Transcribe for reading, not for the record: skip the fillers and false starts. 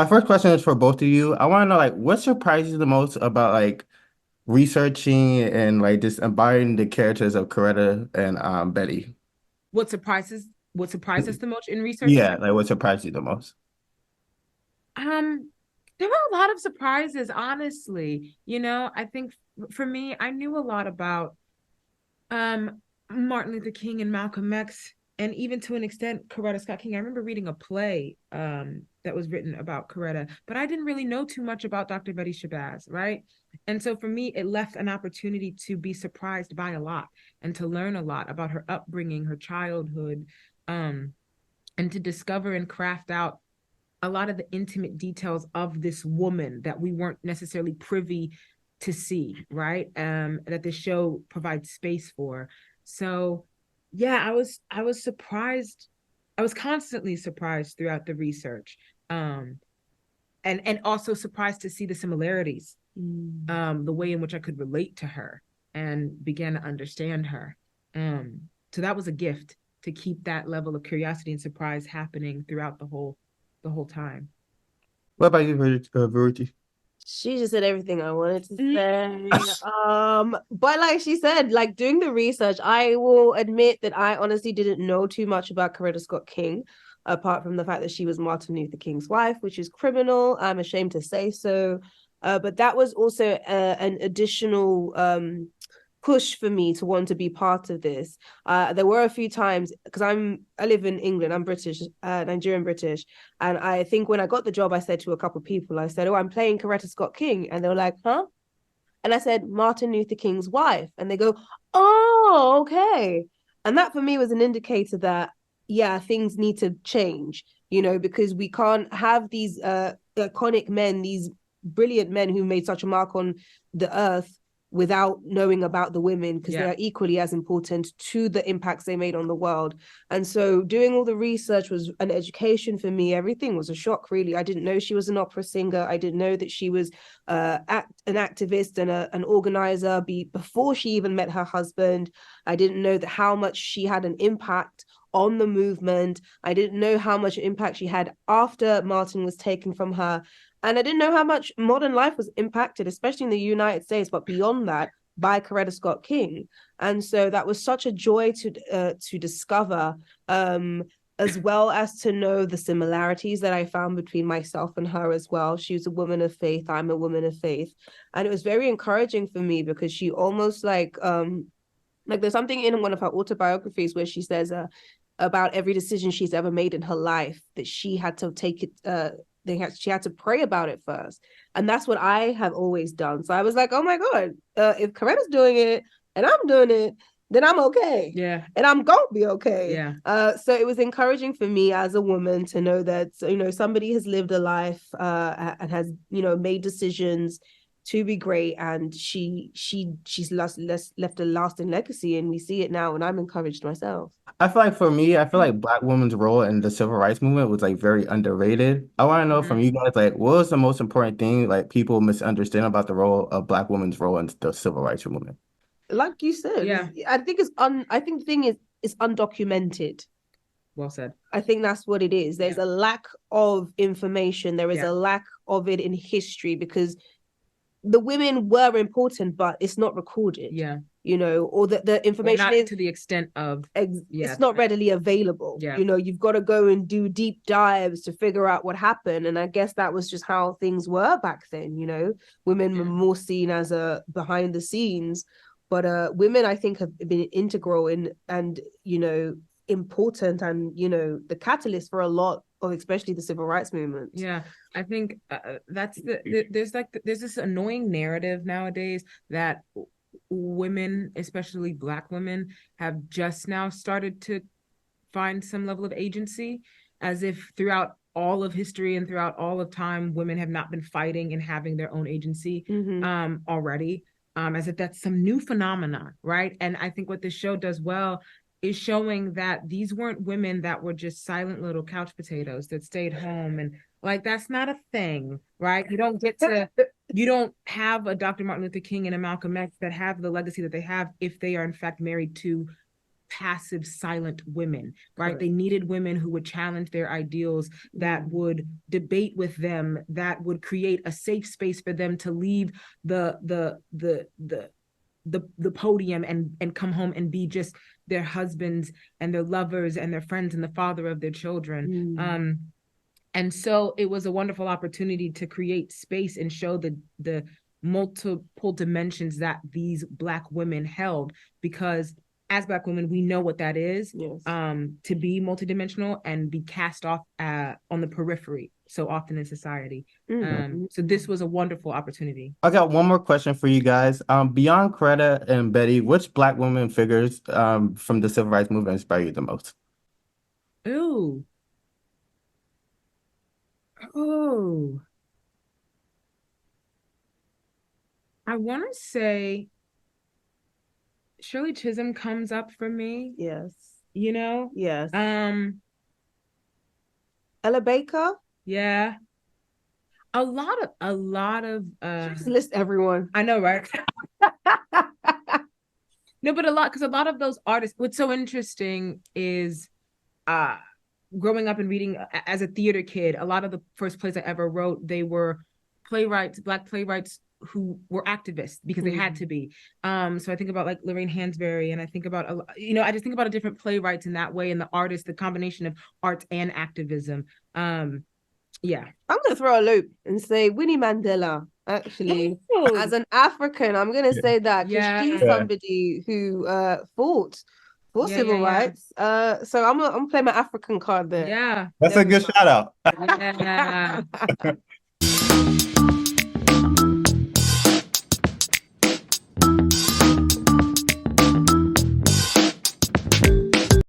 my first question is for both of you. I want to know like what surprises you the most about like researching and like just embodying the characters of Coretta and Betty. What surprised us the most in researching? Yeah, like what surprised you the most? Um, there were a lot of surprises, honestly. I think for me, I knew a lot about um Martin Luther King and Malcolm X, and even to an extent Coretta Scott King. I remember reading a play that was written about Coretta, but I didn't really know too much about Dr. Betty Shabazz, right? And so for me, it left an opportunity to be surprised by a lot and to learn a lot about her upbringing, her childhood, um, and to discover and craft out a lot of the intimate details of this woman that we weren't necessarily privy to see, right? That the show provides space for. So yeah, I was surprised. I was constantly surprised throughout the research. And also surprised to see the similarities, the way in which I could relate to her and began to understand her. So that was a gift to keep that level of curiosity and surprise happening throughout the whole time. What about you, Veruti? She just said everything I wanted to say. But like she said, like doing the research, I will admit that I honestly didn't know too much about Coretta Scott King, apart from the fact that she was Martin Luther King's wife, which is criminal. I'm ashamed to say so. But that was also an additional push for me to want to be part of this. There were a few times because I live in England. I'm British, Nigerian British, and I think when I got the job, I said to a couple of people, I said, "Oh, I'm playing Coretta Scott King," and they were like, "Huh?" And I said, "Martin Luther King's wife," and they go, "Oh, okay." And that for me was an indicator that yeah, things need to change. Because we can't have these iconic men, these brilliant men who made such a mark on the earth without knowing about the women because they Yeah. are equally as important to the impacts they made on the world. And so doing all the research was an education for me. Everything was a shock, really. I didn't know she was an opera singer. I didn't know that she was an activist and an organizer before she even met her husband. I didn't know that how much she had an impact on the movement. I didn't know how much impact she had after Martin was taken from her. And I didn't know how much modern life was impacted, especially in the United States, but beyond that, by Coretta Scott King. And so that was such a joy to discover, as well as to know the similarities that I found between myself and her as well. She was a woman of faith. I'm a woman of faith. And it was very encouraging for me because she almost like there's something in one of her autobiographies where she says about every decision she's ever made in her life that she had to take it she had to pray about it first. And that's what I have always done. So I was like, oh my God, if Coretta's doing it and I'm doing it, then I'm okay. Yeah. And I'm gonna be okay. Yeah. So it was encouraging for me as a woman to know that, somebody has lived a life and has, made decisions to be great, and she's left a lasting legacy, and we see it now, and I'm encouraged myself. I feel like for me, I feel like Black women's role in the civil rights movement was like very underrated. I want to know from Mhm. you guys, like, what was the most important thing like people misunderstand about the role of Black women's role in the civil rights movement? Like you said, Yeah. I think the thing is it's undocumented. Well said. I think that's what it is. There's Yeah. a lack of information. There is Yeah. a lack of it in history because the women were important, but it's not recorded, Yeah. or the Or information not is to the extent of, yeah. it's not readily available. Yeah. You've got to go and do deep dives to figure out what happened. And I guess that was just how things were back then. Women were Yeah. more seen as a behind the scenes, but women I think have been integral in and important and the catalyst for a lot of especially the civil rights movement. Yeah, I think there's this annoying narrative nowadays that women, especially Black women, have just now started to find some level of agency, as if throughout all of history and throughout all of time, women have not been fighting and having their own agency already, as if that's some new phenomenon, right? And I think what this show does well is showing that these weren't women that were just silent little couch potatoes that stayed home, and like that's not a thing, right? You don't have a Dr. Martin Luther King and a Malcolm X that have the legacy that they have if they are in fact married to passive, silent women, right? Correct. They needed women who would challenge their ideals, that would debate with them, that would create a safe space for them to leave the podium and come home and be just their husbands and their lovers and their friends and the father of their children. And so it was a wonderful opportunity to create space and show the multiple dimensions that these Black women held, because as Black women, we know what that is, Yes. to be multidimensional and be cast off on the periphery so often in society. So this was a wonderful opportunity. I got one more question for you guys. Beyond Coretta and Betty, which Black women figures from the civil rights movement inspire you the most? Ooh. Oh. I want to say Shirley Chisholm comes up for me, Yes. you know? Yes. Ella Baker. Yeah. A lot of Just list everyone. I know, right? No, but because a lot of those artists, what's so interesting is growing up and reading as a theater kid, a lot of the first plays I ever wrote, they were Black playwrights who were activists because they had to be. So I think about like Lorraine Hansberry, and I think about, I just think about a different playwrights in that way, and the artists, the combination of arts and activism. Yeah. I'm gonna throw a loop and say Winnie Mandela. Actually, as an African, I'm gonna say that because she's somebody who fought for civil rights. So I'm playing my African card there. Yeah. That's a good shout out. Yeah.